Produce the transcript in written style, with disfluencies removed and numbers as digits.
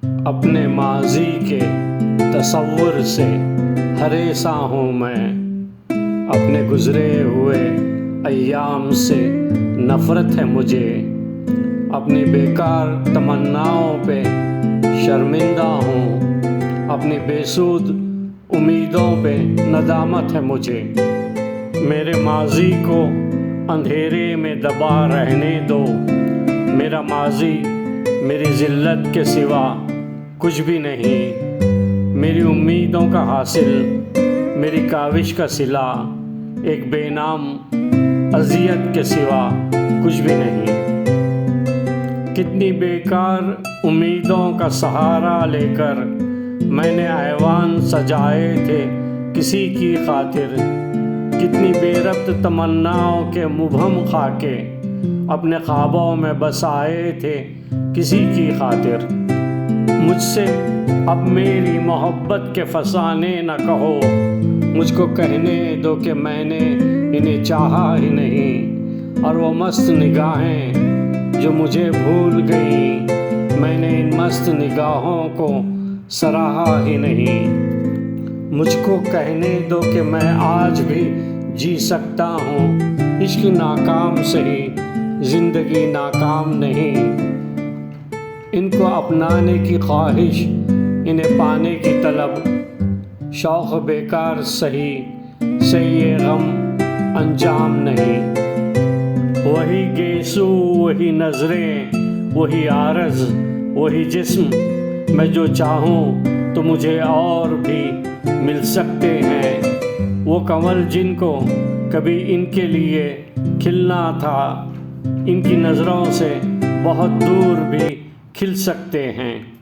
अपने माजी के तसव्वुर से हरेसा हूँ मैं। अपने गुज़रे हुए अय्याम से नफ़रत है मुझे। अपनी बेकार तमन्नाओं पे शर्मिंदा हूँ। अपनी बेसूद उम्मीदों पे नदामत है मुझे। मेरे माजी को अंधेरे में दबा रहने दो। मेरा माजी मेरी ज़िल्लत के सिवा कुछ भी नहीं। मेरी उम्मीदों का हासिल, मेरी काविश का सिला एक बेनाम अज़ियत के सिवा कुछ भी नहीं। कितनी बेकार उम्मीदों का सहारा लेकर मैंने ऐवान सजाए थे किसी की खातिर। कितनी बेरब्त तमन्नाओं के मुबहम खाके अपने ख्वाबों में बसाए थे किसी की खातिर। मुझसे अब मेरी मोहब्बत के फसाने न कहो। मुझको कहने दो कि मैंने इन्हें चाहा ही नहीं। और वो मस्त निगाहें जो मुझे भूल गई, मैंने इन मस्त निगाहों को सराहा ही नहीं। मुझको कहने दो कि मैं आज भी जी सकता हूँ। इश्क नाकाम सही, ज़िंदगी नाकाम नहीं। इनको अपनाने की ख्वाहिश, इन्हें पाने की तलब, शौक़ बेकार सही से ये गम अंजाम नहीं। वही गेसू, वही नज़रें, वही आरज़, वही जिस्म। मैं जो चाहूँ तो मुझे और भी मिल सकते हैं। वो कमल जिनको कभी इनके लिए खिलना था, इनकी नज़रों से बहुत दूर भी खिल सकते हैं।